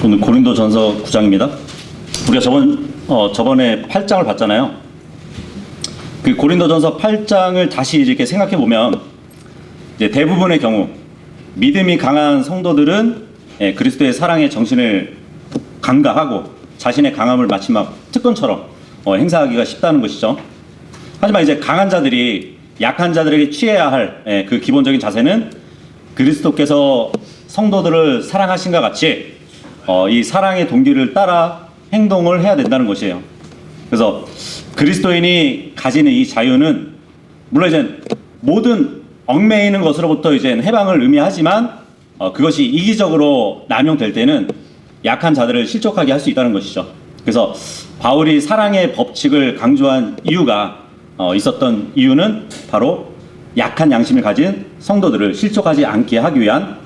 오늘 고린도전서 9장입니다. 우리가 저번에 8장을 봤잖아요. 그 고린도전서 8장을 다시 이렇게 생각해 보면 이제 대부분의 경우 믿음이 강한 성도들은 그리스도의 사랑의 정신을 간과하고 자신의 강함을 마치 막 특권처럼 행사하기가 쉽다는 것이죠. 하지만 이제 강한 자들이 약한 자들에게 취해야 할 그 기본적인 자세는 그리스도께서 성도들을 사랑하신과 같이 이 사랑의 동기를 따라 행동을 해야 된다는 것이에요. 그래서 그리스도인이 가지는 이 자유는 물론 이제 모든 얽매이는 것으로부터 이제 해방을 의미하지만 그것이 이기적으로 남용될 때는 약한 자들을 실족하게 할 수 있다는 것이죠. 그래서 바울이 사랑의 법칙을 강조한 이유가 있었던 이유는 바로 약한 양심을 가진 성도들을 실족하지 않게 하기 위한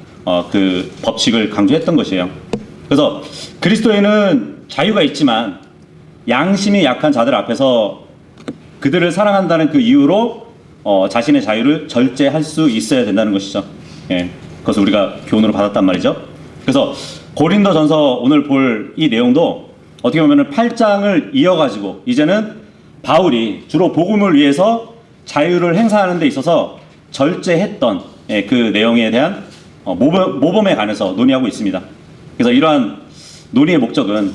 그 법칙을 강조했던 것이에요. 그래서 그리스도인은 자유가 있지만 양심이 약한 자들 앞에서 그들을 사랑한다는 그 이유로 자신의 자유를 절제할 수 있어야 된다는 것이죠. 그것을 우리가 교훈으로 받았단 말이죠. 그래서 고린도전서 오늘 볼 이 내용도 어떻게 보면 8장을 이어가지고 이제는 바울이 주로 복음을 위해서 자유를 행사하는 데 있어서 절제했던 그 내용에 대한 모범에 관해서 논의하고 있습니다. 그래서 이러한 논의의 목적은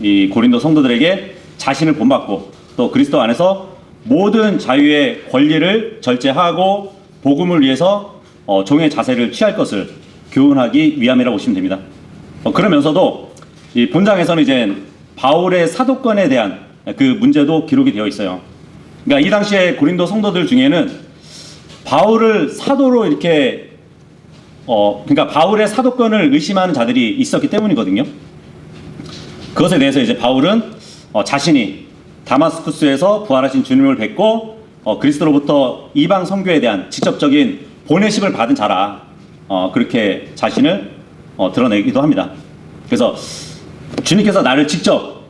이 고린도 성도들에게 자신을 본받고 또 그리스도 안에서 모든 자유의 권리를 절제하고 복음을 위해서 종의 자세를 취할 것을 교훈하기 위함이라고 보시면 됩니다. 그러면서도 이 본장에서는 이제 바울의 사도권에 대한 그 문제도 기록이 되어 있어요. 그러니까 이 당시에 고린도 성도들 중에는 바울을 사도로 이렇게 그러니까 바울의 사도권을 의심하는 자들이 있었기 때문이거든요. 그것에 대해서 이제 바울은 자신이 다마스쿠스에서 부활하신 주님을 뵙고 그리스도로부터 이방 선교에 대한 직접적인 보내심을 받은 자라 그렇게 자신을 드러내기도 합니다. 그래서 주님께서 나를 직접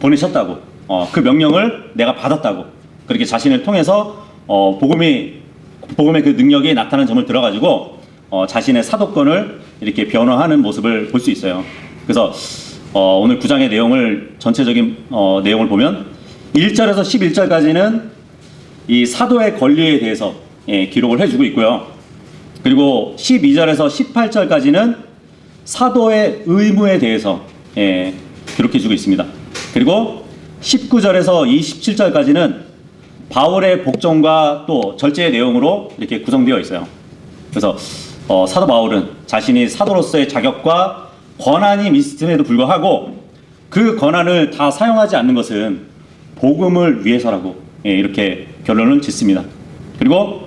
보내셨다고 그 명령을 내가 받았다고 그렇게 자신을 통해서 복음의 그 능력이 나타나는 점을 들어가지고 자신의 사도권을 이렇게 변화하는 모습을 볼 수 있어요. 그래서 오늘 9장의 내용을 전체적인 내용을 보면 1절에서 11절까지는 이 사도의 권리에 대해서 기록을 해주고 있고요. 그리고 12절에서 18절까지는 사도의 의무에 대해서 기록해주고 있습니다. 그리고 19절에서 27절까지는 바울의 복종과 또 절제의 내용으로 이렇게 구성되어 있어요. 그래서 사도 바울은 자신이 사도로서의 자격과 권한이 있음에도 불구하고 그 권한을 다 사용하지 않는 것은 복음을 위해서라고 이렇게 결론을 짓습니다. 그리고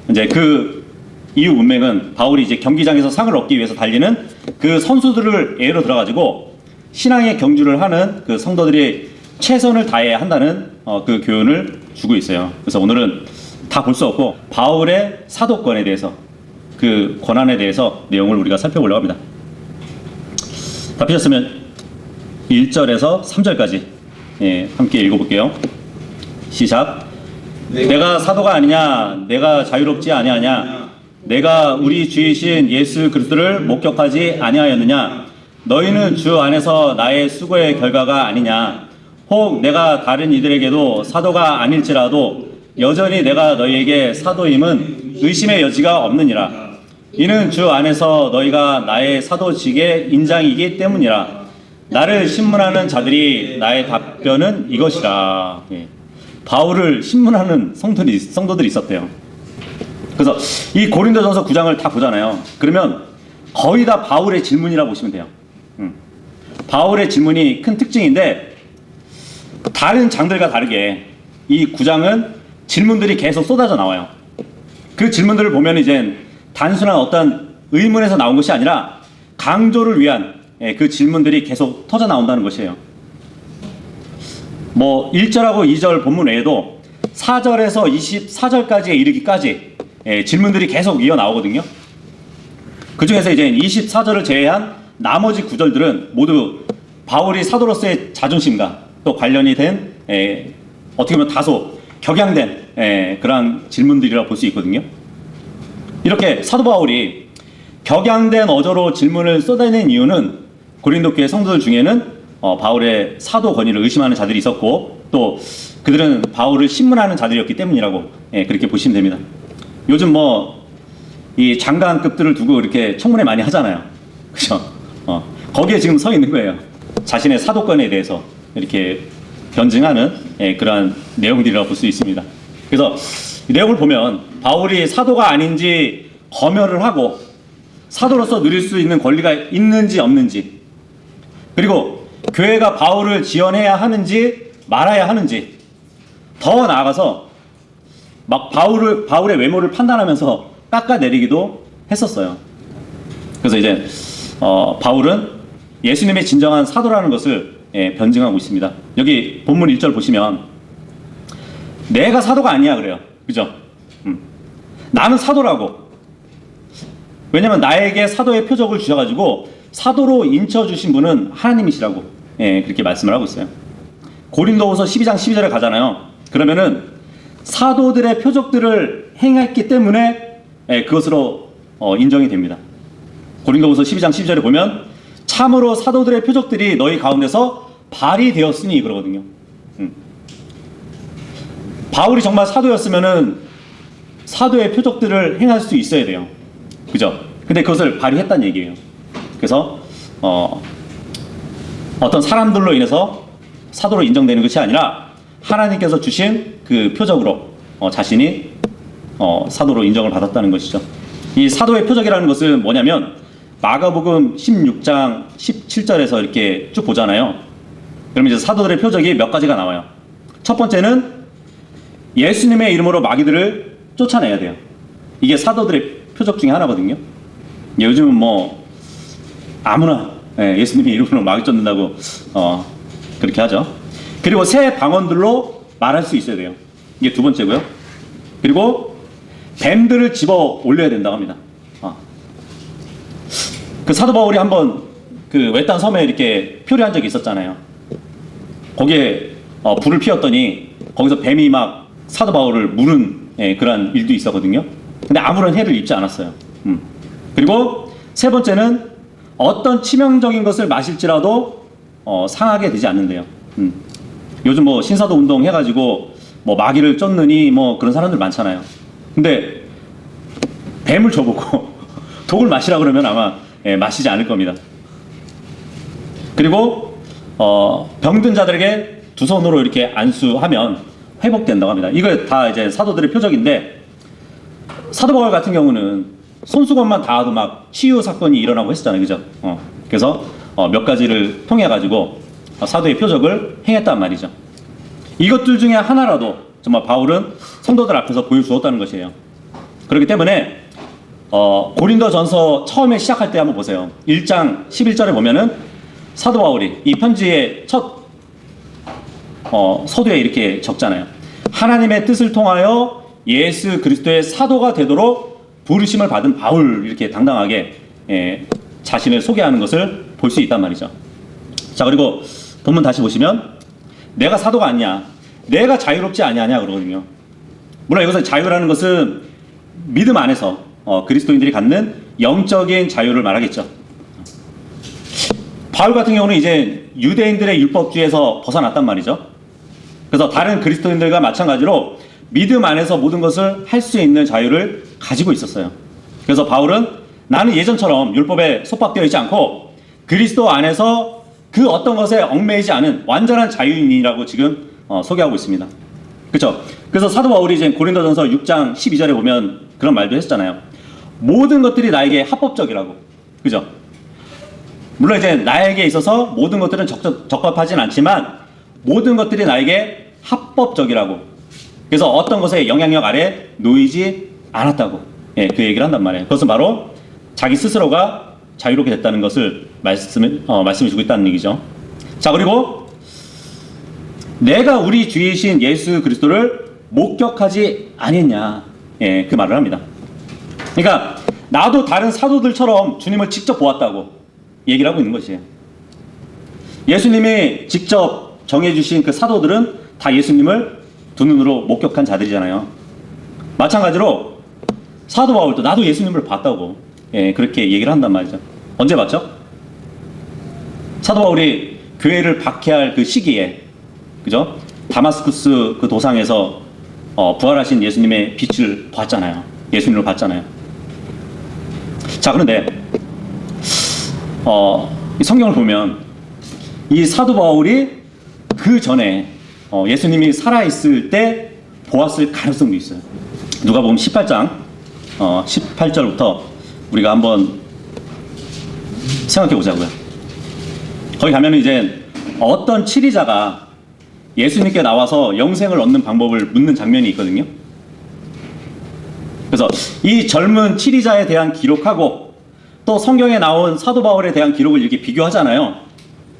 이제 그 이후 문맥은 바울이 이제 경기장에서 상을 얻기 위해서 달리는 그 선수들을 예로 들어가지고 신앙의 경주를 하는 그 성도들이 최선을 다해야 한다는 그 교훈을 주고 있어요. 그래서 오늘은 다 볼 수 없고 바울의 사도권에 대해서 그 권한에 대해서 내용을 우리가 살펴보려고 합니다. 다 피셨으면 1절에서 3절까지 함께 읽어볼게요. 시작. 내가 사도가 아니냐? 내가 자유롭지 아니하냐? 내가 우리 주이신 예수 그리스도를 목격하지 아니하였느냐? 너희는 주 안에서 나의 수고의 결과가 아니냐? 혹 내가 다른 이들에게도 사도가 아닐지라도 여전히 내가 너희에게 사도임은 의심의 여지가 없느니라. 이는 주 안에서 너희가 나의 사도직의 인장이기 때문이라. 나를 신문하는 자들이 나의 답변은 이것이라. 바울을 신문하는 성도들이 있었대요. 그래서 이 고린도전서 9장을 다 보잖아요. 그러면 거의 다 바울의 질문이라고 보시면 돼요. 바울의 질문이 큰 특징인데 다른 장들과 다르게 이 9장은 질문들이 계속 쏟아져 나와요. 그 질문들을 보면 이제 단순한 어떤 의문에서 나온 것이 아니라 강조를 위한 그 질문들이 계속 터져 나온다는 것이에요. 뭐 1절하고 2절 본문 외에도 4절에서 24절까지에 이르기까지 질문들이 계속 이어 나오거든요. 그 중에서 이제 24절을 제외한 나머지 구절들은 모두 바울이 사도로서의 자존심과 또 관련이 된 어떻게 보면 다소 격양된 그런 질문들이라고 볼 수 있거든요. 이렇게 사도 바울이 격양된 어조로 질문을 쏟아낸 이유는 고린도 교회 성도들 중에는 바울의 사도 권위를 의심하는 자들이 있었고, 또 그들은 바울을 신문하는 자들이었기 때문이라고 그렇게 보시면 됩니다. 요즘 이 장관급들을 두고 이렇게 청문회 많이 하잖아요. 그죠? 거기에 지금 서 있는 거예요. 자신의 사도권에 대해서 이렇게 변증하는 그러한 내용들이라고 볼 수 있습니다. 그래서 이 내용을 보면 바울이 사도가 아닌지 검열을 하고 사도로서 누릴 수 있는 권리가 있는지 없는지, 그리고 교회가 바울을 지원해야 하는지 말아야 하는지, 더 나아가서 막 바울의 외모를 판단하면서 깎아내리기도 했었어요. 그래서 이제 바울은 예수님의 진정한 사도라는 것을 변증하고 있습니다. 여기 본문 1절 보시면 내가 사도가 아니야 그래요. 그죠? 나는 사도라고. 왜냐면 나에게 사도의 표적을 주셔가지고 사도로 인쳐주신 분은 하나님이시라고 그렇게 말씀을 하고 있어요. 고린도후서 12장 12절에 가잖아요. 그러면은 사도들의 표적들을 행했기 때문에 그것으로 인정이 됩니다. 고린도후서 12장 12절에 보면 참으로 사도들의 표적들이 너희 가운데서 발휘되었으니 그러거든요. 바울이 정말 사도였으면은 사도의 표적들을 행할 수 있어야 돼요. 그죠? 근데 그것을 발휘했다는 얘기예요. 그래서 어떤 사람들로 인해서 사도로 인정되는 것이 아니라 하나님께서 주신 그 표적으로 자신이 사도로 인정을 받았다는 것이죠. 이 사도의 표적이라는 것은 뭐냐면 마가복음 16장 17절에서 이렇게 쭉 보잖아요. 그러면 이제 사도들의 표적이 몇 가지가 나와요. 첫 번째는 예수님의 이름으로 마귀들을 쫓아내야 돼요. 이게 사도들의 표적 중에 하나거든요. 요즘은 아무나 예수님의 이름으로 마귀 쫓는다고 그렇게 하죠. 그리고 새 방언들로 말할 수 있어야 돼요. 이게 두 번째고요. 그리고 뱀들을 집어 올려야 된다고 합니다. 그 사도 바울이 한번 그 외딴 섬에 이렇게 표류한 적이 있었잖아요. 거기에 불을 피웠더니 거기서 뱀이 막 사도 바울을 무는 그런 일도 있었거든요. 근데 아무런 해를 입지 않았어요. 그리고 세 번째는 어떤 치명적인 것을 마실지라도 상하게 되지 않는데요. 요즘 신사도 운동 해가지고 마귀를 쫓느니 그런 사람들 많잖아요. 근데 뱀을 줘보고 독을 마시라 그러면 아마 마시지 않을 겁니다. 그리고 병든 자들에게 두 손으로 이렇게 안수하면 회복된다고 합니다. 이거 다 이제 사도들의 표적인데, 사도 바울 같은 경우는 손수건만 닿아도 막 치유 사건이 일어나고 했었잖아요. 그죠? 그래서 몇 가지를 통해 가지고 사도의 표적을 행했단 말이죠. 이것들 중에 하나라도 정말 바울은 성도들 앞에서 보여주었다는 것이에요. 그렇기 때문에 고린도전서 처음에 시작할 때 한번 보세요. 1장 11절에 보면은 사도 바울이 이 편지의 첫 서두에 이렇게 적잖아요. 하나님의 뜻을 통하여 예수 그리스도의 사도가 되도록 부르심을 받은 바울, 이렇게 당당하게 자신을 소개하는 것을 볼 수 있단 말이죠. 자, 그리고 본문 다시 보시면 내가 사도가 아니냐, 내가 자유롭지 아니하냐 그러거든요. 물론 이것은 자유라는 것은 믿음 안에서 그리스도인들이 갖는 영적인 자유를 말하겠죠. 바울 같은 경우는 이제 유대인들의 율법주의에서 벗어났단 말이죠. 그래서 다른 그리스도인들과 마찬가지로 믿음 안에서 모든 것을 할 수 있는 자유를 가지고 있었어요. 그래서 바울은 나는 예전처럼 율법에 속박되어 있지 않고 그리스도 안에서 그 어떤 것에 얽매이지 않은 완전한 자유인이라고 지금 소개하고 있습니다. 그렇죠? 그래서 사도 바울이 이제 고린도전서 6장 12절에 보면 그런 말도 했잖아요. 모든 것들이 나에게 합법적이라고. 그죠? 물론 이제 나에게 있어서 모든 것들은 적합하진 않지만 모든 것들이 나에게 합법적이라고. 그래서 어떤 것의 영향력 아래 놓이지 않았다고 그 얘기를 한단 말이에요. 그것은 바로 자기 스스로가 자유롭게 됐다는 것을 말씀해 주고 있다는 얘기죠. 자, 그리고 내가 우리 주이신 예수 그리스도를 목격하지 아니했냐, 그 말을 합니다. 그러니까 나도 다른 사도들처럼 주님을 직접 보았다고 얘기를 하고 있는 것이에요. 예수님이 직접 정해주신 그 사도들은 다 예수님을 두 눈으로 목격한 자들이잖아요. 마찬가지로 사도 바울도 나도 예수님을 봤다고 그렇게 얘기를 한단 말이죠. 언제 봤죠? 사도 바울이 교회를 박해할 그 시기에, 그죠? 다마스쿠스 그 도상에서 부활하신 예수님의 빛을 봤잖아요. 예수님을 봤잖아요. 자, 그런데 이 성경을 보면 이 사도 바울이 그 전에 예수님이 살아있을 때 보았을 가능성도 있어요. 누가복음 18장 18절부터 우리가 한번 생각해 보자고요. 거기 가면은 이제 어떤 치리자가 예수님께 나와서 영생을 얻는 방법을 묻는 장면이 있거든요. 그래서 이 젊은 치리자에 대한 기록하고 또 성경에 나온 사도 바울에 대한 기록을 이렇게 비교하잖아요.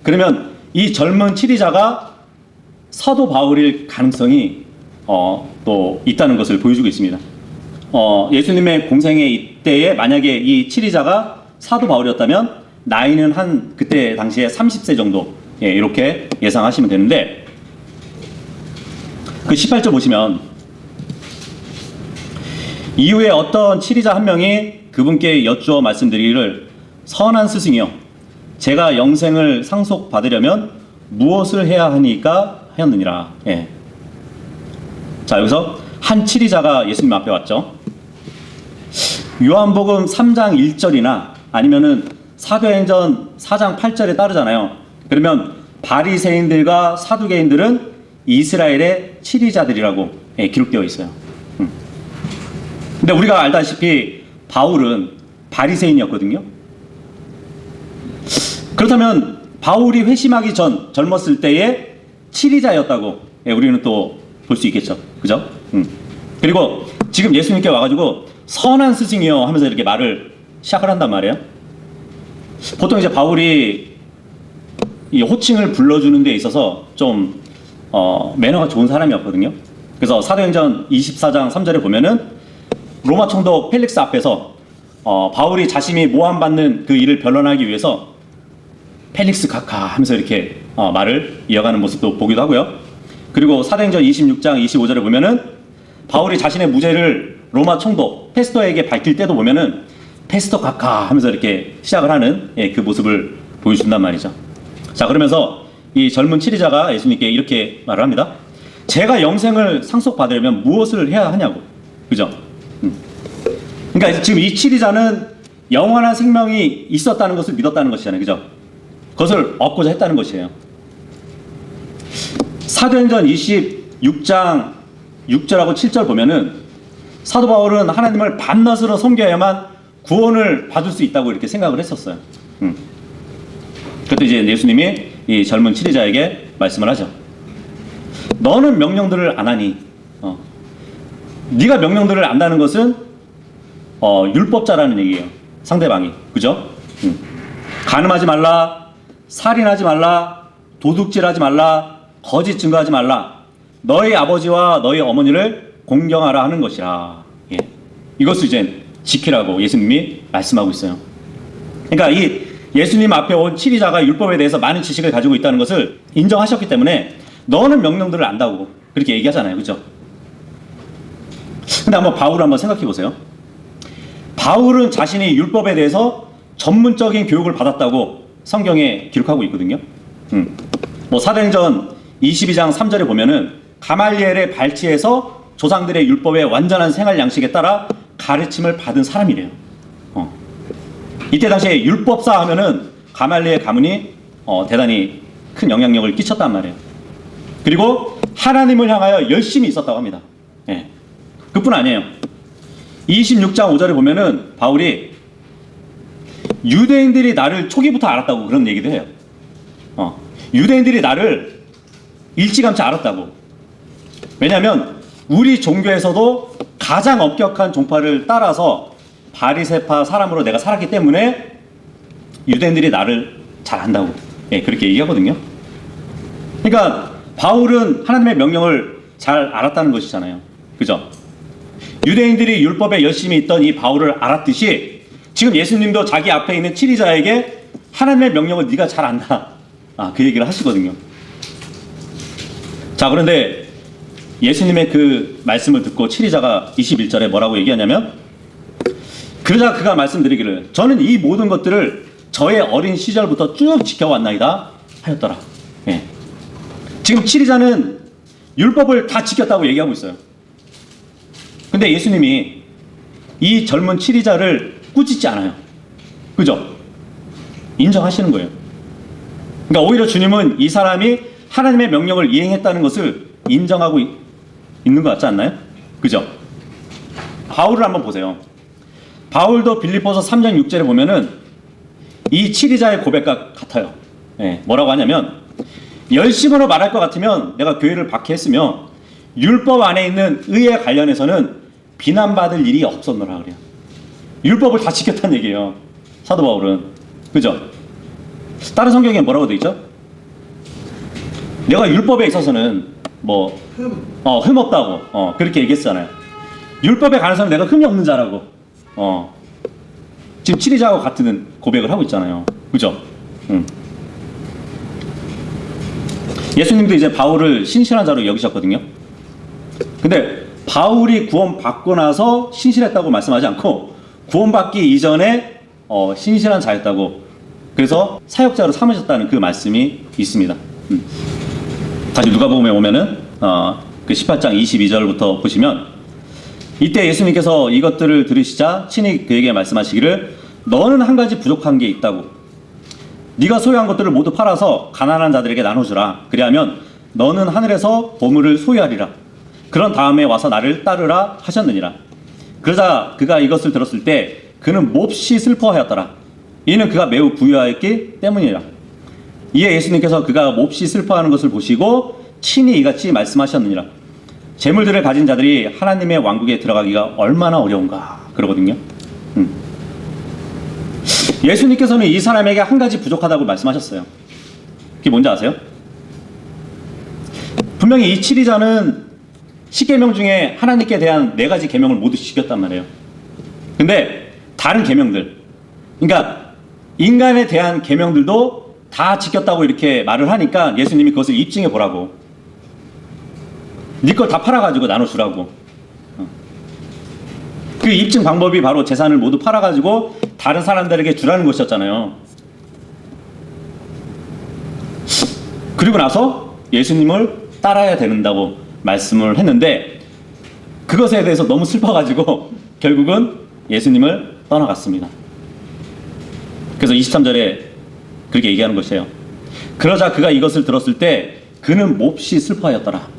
그러면 이 젊은 치리자가 사도 바울일 가능성이 또 있다는 것을 보여주고 있습니다. 예수님의 공생의 이때에 만약에 이 치리자가 사도 바울이었다면 나이는 한 그때 당시에 30세 정도, 이렇게 예상하시면 되는데, 그 18절 보시면 이후에 어떤 치리자 한 명이 그분께 여쭈어 말씀드리기를, 선한 스승이여, 제가 영생을 상속받으려면 무엇을 해야 하니까 하였느니라. 자, 여기서 한 치리자가 예수님 앞에 왔죠. 요한복음 3장 1절이나 아니면은 사도행전 4장 8절에 따르잖아요. 그러면 바리새인들과 사두개인들은 이스라엘의 치리자들이라고 기록되어 있어요. 근데 우리가 알다시피 바울은 바리새인이었거든요. 그렇다면 바울이 회심하기 전 젊었을 때의 치리자였다고 우리는 또 볼 수 있겠죠. 그죠? 그리고 지금 예수님께 와가지고 선한 스승이요 하면서 이렇게 말을 시작을 한단 말이에요. 보통 이제 바울이 이 호칭을 불러주는 데 있어서 좀 매너가 좋은 사람이었거든요. 그래서 사도행전 24장 3절에 보면은 로마 총독 펠릭스 앞에서 바울이 자신이 모함받는 그 일을 변론하기 위해서 펠릭스 카카 하면서 이렇게 말을 이어가는 모습도 보기도 하고요. 그리고 사도행전 26장 25절에 보면은 바울이 자신의 무죄를 로마 총독 페스토에게 밝힐 때도 보면은 페스토 카카 하면서 이렇게 시작을 하는 그 모습을 보여준단 말이죠. 자, 그러면서 이 젊은 치리자가 예수님께 이렇게 말을 합니다. 제가 영생을 상속받으려면 무엇을 해야 하냐고. 그죠? 그러니까 지금 이 치리자는 영원한 생명이 있었다는 것을 믿었다는 것이잖아요. 그죠? 그것을 얻고자 했다는 것이에요. 사도행전 26장 6절하고 7절 보면은 사도 바울은 하나님을 밤낮으로 섬겨야만 구원을 받을 수 있다고 이렇게 생각을 했었어요. 그때 이제 예수님이 이 젊은 치리자에게 말씀을 하죠. 너는 명령들을 안 하니, 네가 명령들을 안다는 것은 율법자라는 얘기예요. 상대방이. 그죠? 간음하지 말라, 살인하지 말라, 도둑질하지 말라, 거짓 증거하지 말라, 너희 아버지와 너희 어머니를 공경하라 하는 것이라. 이것을 이제 지키라고 예수님이 말씀하고 있어요. 그러니까 이 예수님 앞에 온 치리자가 율법에 대해서 많은 지식을 가지고 있다는 것을 인정하셨기 때문에 너는 명령들을 안다고 그렇게 얘기하잖아요. 그죠? 근데 한번 바울을 한번 생각해 보세요. 바울은 자신이 율법에 대해서 전문적인 교육을 받았다고 성경에 기록하고 있거든요. 뭐 사도행전 22장 3절에 보면은 가말리엘의 발치에서 조상들의 율법의 완전한 생활 양식에 따라 가르침을 받은 사람이래요. 이때 당시에 율법사 하면은 가말리엘 가문이 대단히 큰 영향력을 끼쳤단 말이에요. 그리고 하나님을 향하여 열심히 있었다고 합니다. 그뿐 아니에요. 26장 5절에 보면은 바울이 유대인들이 나를 초기부터 알았다고 그런 얘기도 해요. 유대인들이 나를 일찌감치 알았다고. 왜냐하면 우리 종교에서도 가장 엄격한 종파를 따라서 바리새파 사람으로 내가 살았기 때문에 유대인들이 나를 잘 안다고 그렇게 얘기하거든요. 그러니까 바울은 하나님의 명령을 잘 알았다는 것이잖아요. 그죠? 유대인들이 율법에 열심히 있던 이 바울을 알았듯이 지금 예수님도 자기 앞에 있는 치리자에게 하나님의 명령을 네가 잘 안다, 그 얘기를 하시거든요. 자, 그런데 예수님의 그 말씀을 듣고 치리자가 21절에 뭐라고 얘기하냐면, 그러자 그가 말씀드리기를 저는 이 모든 것들을 저의 어린 시절부터 쭉 지켜왔나이다 하였더라. 예. 지금 치리자는 율법을 다 지켰다고 얘기하고 있어요. 근데 예수님이 이 젊은 치리자를 꾸짖지 않아요. 그죠? 인정하시는 거예요. 그러니까 오히려 주님은 이 사람이 하나님의 명령을 이행했다는 것을 인정하고 있는 것 같지 않나요? 그죠? 바울을 한번 보세요. 바울도 빌립보서 3장 6절에 보면은 이 치리자의 고백과 같아요. 예, 뭐라고 하냐면 열심으로 말할 것 같으면 내가 교회를 박해했으며 율법 안에 있는 의에 관련해서는 비난받을 일이 없었노라 그래요. 율법을 다 지켰다는 얘기예요. 사도 바울은. 그죠? 다른 성경에 뭐라고 돼 있죠? 내가 율법에 있어서는 뭐 흠 없다고 그렇게 얘기했잖아요. 율법에 관해서는 내가 흠이 없는 자라고 지금 치리자와 같은 고백을 하고 있잖아요. 그죠? 예수님도 이제 바울을 신실한 자로 여기셨거든요. 근데 바울이 구원받고 나서 신실했다고 말씀하지 않고 구원받기 이전에 신실한 자였다고, 그래서 사역자로 삼으셨다는 그 말씀이 있습니다. 다시 누가복음에 오면은 그 18장 22절부터 보시면, 이때 예수님께서 이것들을 들으시자 친히 그에게 말씀하시기를 너는 한 가지 부족한 게 있다고. 네가 소유한 것들을 모두 팔아서 가난한 자들에게 나눠주라. 그리하면 너는 하늘에서 보물을 소유하리라. 그런 다음에 와서 나를 따르라 하셨느니라. 그러자 그가 이것을 들었을 때 그는 몹시 슬퍼하였더라. 이는 그가 매우 부유하였기 때문이라. 이에 예수님께서 그가 몹시 슬퍼하는 것을 보시고 친히 이같이 말씀하셨느니라. 재물들을 가진 자들이 하나님의 왕국에 들어가기가 얼마나 어려운가 그러거든요. 예수님께서는 이 사람에게 한 가지 부족하다고 말씀하셨어요. 그게 뭔지 아세요? 분명히 이 치리자는 10계명 중에 하나님께 대한 4가지 계명을 모두 지켰단 말이에요. 근데 다른 계명들, 그러니까 인간에 대한 계명들도 다 지켰다고 이렇게 말을 하니까 예수님이 그것을 입증해 보라고, 네 걸 다 팔아가지고 나눠주라고. 그 입증 방법이 바로 재산을 모두 팔아가지고 다른 사람들에게 주라는 것이었잖아요. 그리고 나서 예수님을 따라야 된다고 말씀을 했는데 그것에 대해서 너무 슬퍼가지고 결국은 예수님을 떠나갔습니다. 그래서 23절에 그렇게 얘기하는 것이에요. 그러자 그가 이것을 들었을 때 그는 몹시 슬퍼하였더라.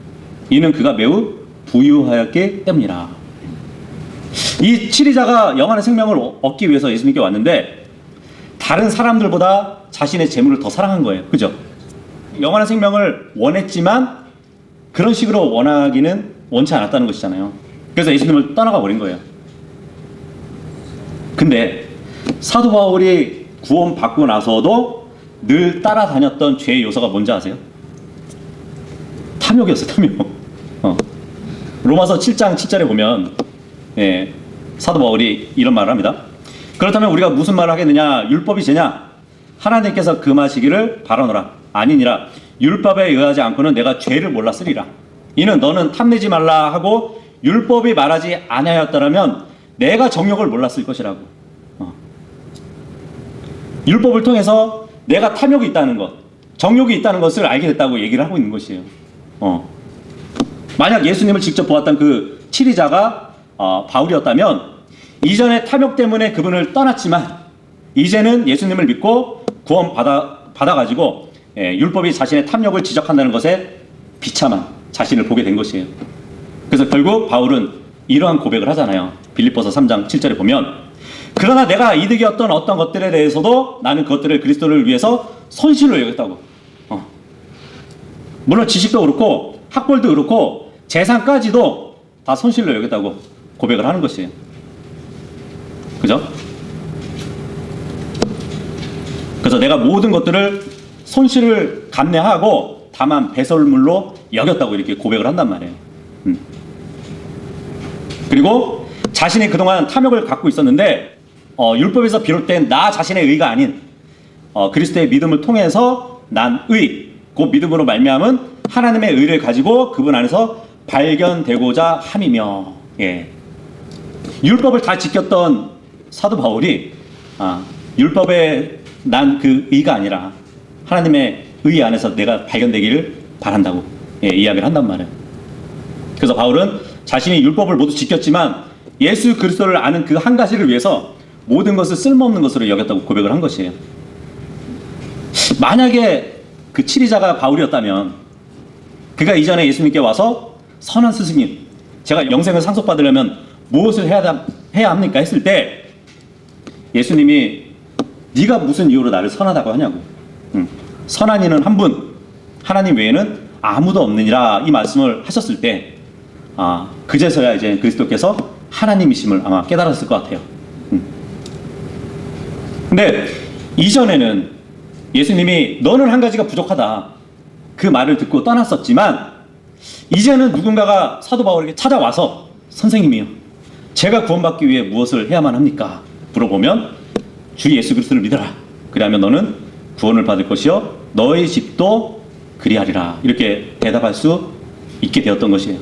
이는 그가 매우 부유하였기 때문이라. 이 치리자가 영원한 생명을 얻기 위해서 예수님께 왔는데 다른 사람들보다 자신의 재물을 더 사랑한 거예요. 그죠? 영원한 생명을 원했지만 그런 식으로 원치 않았다는 것이잖아요. 그래서 예수님을 떠나가 버린 거예요. 근데 사도 바울이 구원받고 나서도 늘 따라다녔던 죄의 요소가 뭔지 아세요? 탐욕이었어요. 탐욕. 로마서 7장 7절에 보면 사도 바울이 이런 말을 합니다. 그렇다면 우리가 무슨 말을 하겠느냐? 율법이 죄냐? 하나님께서 금하시기를 바라노라. 아니니라. 율법에 의하지 않고는 내가 죄를 몰랐으리라. 이는 너는 탐내지 말라 하고 율법이 말하지 아니하였더라면 내가 정욕을 몰랐을 것이라고. 율법을 통해서 내가 탐욕이 있다는 것, 정욕이 있다는 것을 알게 됐다고 얘기를 하고 있는 것이에요. 만약 예수님을 직접 보았던 그 치리자가 바울이었다면 이전에 탐욕 때문에 그분을 떠났지만 이제는 예수님을 믿고 구원 받아가지고 율법이 자신의 탐욕을 지적한다는 것에 비참한 자신을 보게 된 것이에요. 그래서 결국 바울은 이러한 고백을 하잖아요. 빌립보서 3장 7절에 보면 그러나 내가 이득이었던 어떤 것들에 대해서도 나는 그것들을 그리스도를 위해서 손실로 여겼다고. 물론 지식도 그렇고 학벌도 그렇고 재산까지도 다 손실로 여겼다고 고백을 하는 것이에요. 그죠? 그래서 내가 모든 것들을 손실을 감내하고 다만 배설물로 여겼다고 이렇게 고백을 한단 말이에요. 그리고 자신이 그동안 탐욕을 갖고 있었는데 율법에서 비롯된 나 자신의 의가 아닌 그리스도의 믿음을 통해서 난 의, 그 믿음으로 말미암은 하나님의 의를 가지고 그분 안에서 발견되고자 함이며, 율법을 다 지켰던 사도 바울이 율법에 난 그 의가 아니라 하나님의 의 안에서 내가 발견되기를 바란다고 이야기를 한단 말이에요. 그래서 바울은 자신이 율법을 모두 지켰지만 예수 그리스도를 아는 그 한 가지를 위해서 모든 것을 쓸모없는 것으로 여겼다고 고백을 한 것이에요. 만약에 그 치리자가 바울이었다면 그가 이전에 예수님께 와서 선한 스승님, 제가 영생을 상속받으려면 무엇을 해야 합니까? 했을 때 예수님이 네가 무슨 이유로 나를 선하다고 하냐고. 선한 이는 한 분, 하나님 외에는 아무도 없느니라 이 말씀을 하셨을 때 그제서야 이제 그리스도께서 하나님이심을 아마 깨달았을 것 같아요. 근데 이전에는 예수님이 너는 한 가지가 부족하다 그 말을 듣고 떠났었지만 이제는 누군가가 사도 바울에게 찾아와서 선생님이요, 제가 구원받기 위해 무엇을 해야만 합니까? 물어보면 주 예수 그리스도를 믿어라. 그리하면 너는 구원을 받을 것이요 너의 집도 그리하리라. 이렇게 대답할 수 있게 되었던 것이에요.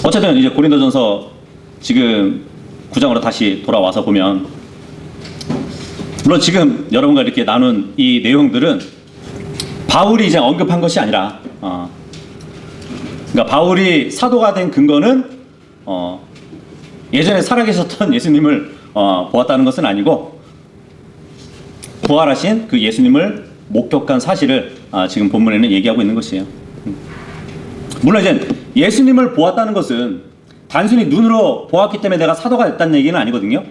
어쨌든 이제 고린도전서 지금 9장으로 다시 돌아와서 보면, 물론 지금 여러분과 이렇게 나눈 이 내용들은 바울이 이제 언급한 것이 아니라 그러니까 바울이 사도가 된 근거는 예전에 살아계셨던 예수님을 보았다는 것은 아니고 부활하신 그 예수님을 목격한 사실을 지금 본문에는 얘기하고 있는 것이에요. 물론 이제 예수님을 보았다는 것은 단순히 눈으로 보았기 때문에 내가 사도가 됐다는 얘기는 아니거든요.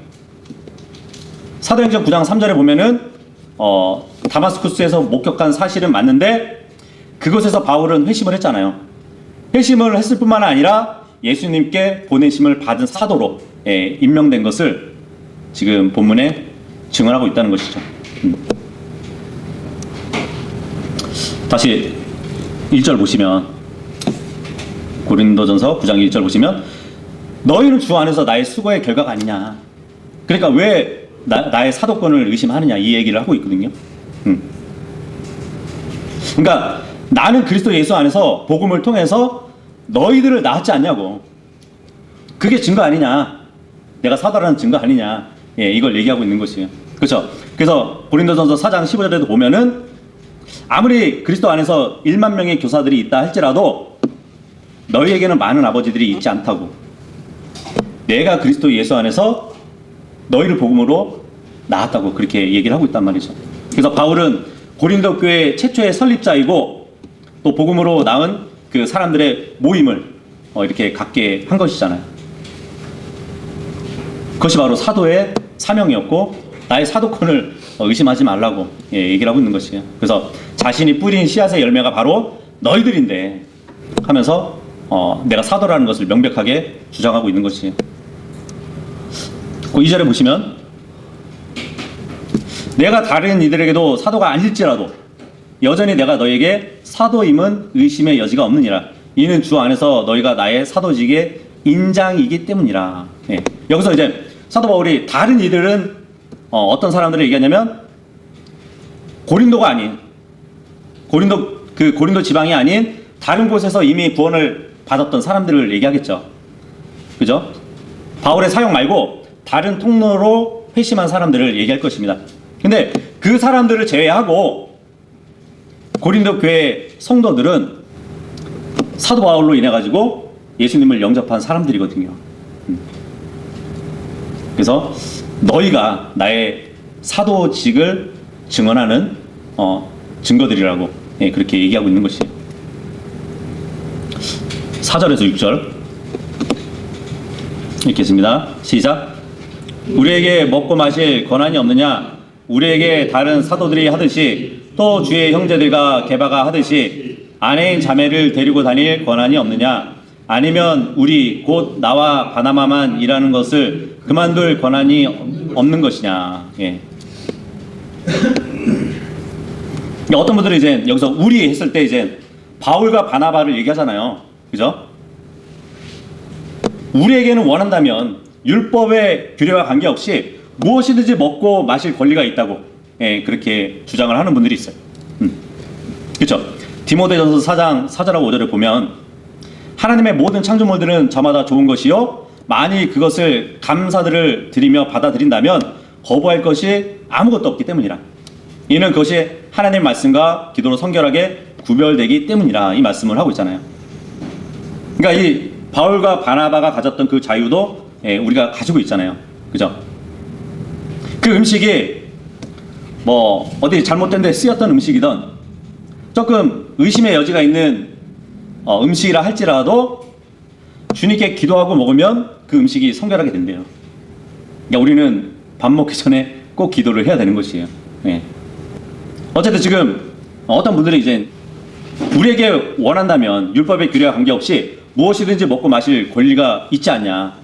사도행전 9장 3절에 보면은 다마스쿠스에서 목격한 사실은 맞는데 그곳에서 바울은 회심을 했잖아요. 회심을 했을 뿐만 아니라 예수님께 보내심을 받은 사도로 임명된 것을 지금 본문에 증언하고 있다는 것이죠. 다시 1절 보시면, 고린도전서 9장 1절 보시면 너희는 주 안에서 나의 수고의 결과가 아니냐, 그러니까 왜 나의 사도권을 의심하느냐 이 얘기를 하고 있거든요. 그러니까 나는 그리스도 예수 안에서 복음을 통해서 너희들을 낳았지 않냐고, 그게 증거 아니냐, 내가 사도라는 증거 아니냐, 이걸 얘기하고 있는 것이에요. 그렇죠? 그래서 고린도전서 4장 15절에도 보면은 아무리 그리스도 안에서 1만 명의 교사들이 있다 할지라도 너희에게는 많은 아버지들이 있지 않다고, 내가 그리스도 예수 안에서 너희를 복음으로 낳았다고 그렇게 얘기를 하고 있단 말이죠. 그래서 바울은 고린도 교회 최초의 설립자이고 또 복음으로 낳은 그 사람들의 모임을 이렇게 갖게 한 것이잖아요. 그것이 바로 사도의 사명이었고 나의 사도권을 의심하지 말라고 얘기를 하고 있는 것이에요. 그래서 자신이 뿌린 씨앗의 열매가 바로 너희들인데 하면서 내가 사도라는 것을 명백하게 주장하고 있는 것이에요. 그 2절에 보시면 내가 다른 이들에게도 사도가 아닐지라도 여전히 내가 너에게 사도임은 의심의 여지가 없느니라. 이는 주 안에서 너희가 나의 사도직의 인장이기 때문이라. 여기서 이제 사도 바울이 다른 이들은 어떤 사람들을 얘기하냐면 고린도가 아닌 고린도 지방이 아닌 다른 곳에서 이미 구원을 받았던 사람들을 얘기하겠죠. 그죠? 바울의 사역 말고 다른 통로로 회심한 사람들을 얘기할 것입니다. 근데 그 사람들을 제외하고 고린도 교회 성도들은 사도 바울로 인해 가지고 예수님을 영접한 사람들이거든요. 그래서 너희가 나의 사도직을 증언하는 증거들이라고 그렇게 얘기하고 있는 것이에요. 4절에서 6절 읽겠습니다. 시작. 우리에게 먹고 마실 권한이 없느냐? 우리에게 다른 사도들이 하듯이 또 주의 형제들과 게바가 하듯이 아내인 자매를 데리고 다닐 권한이 없느냐? 아니면 우리 곧 나와 바나바만 일하는 것을 그만둘 권한이 없는 것이냐? 어떤 분들은 이제 여기서 우리 했을 때 이제 바울과 바나바를 얘기하잖아요. 그죠? 우리에게는 원한다면 율법의 규례와 관계없이 무엇이든지 먹고 마실 권리가 있다고 그렇게 주장을 하는 분들이 있어요. 그렇죠? 디모데전서 4장 4절하고 5절을 보면 하나님의 모든 창조물들은 저마다 좋은 것이요 만일 그것을 감사들을 드리며 받아들인다면 거부할 것이 아무것도 없기 때문이라. 이는 그것이 하나님의 말씀과 기도로 성결하게 구별되기 때문이라 이 말씀을 하고 있잖아요. 그러니까 이 바울과 바나바가 가졌던 그 자유도 우리가 가지고 있잖아요. 그죠? 그 음식이 뭐 어디 잘못된 데 쓰였던 음식이든 조금 의심의 여지가 있는 음식이라 할지라도 주님께 기도하고 먹으면 그 음식이 성결하게 된대요. 그러니까 우리는 밥 먹기 전에 꼭 기도를 해야 되는 것이에요. 예. 어쨌든 지금 어떤 분들이 이제 우리에게 원한다면 율법의 규례와 관계없이 무엇이든지 먹고 마실 권리가 있지 않냐.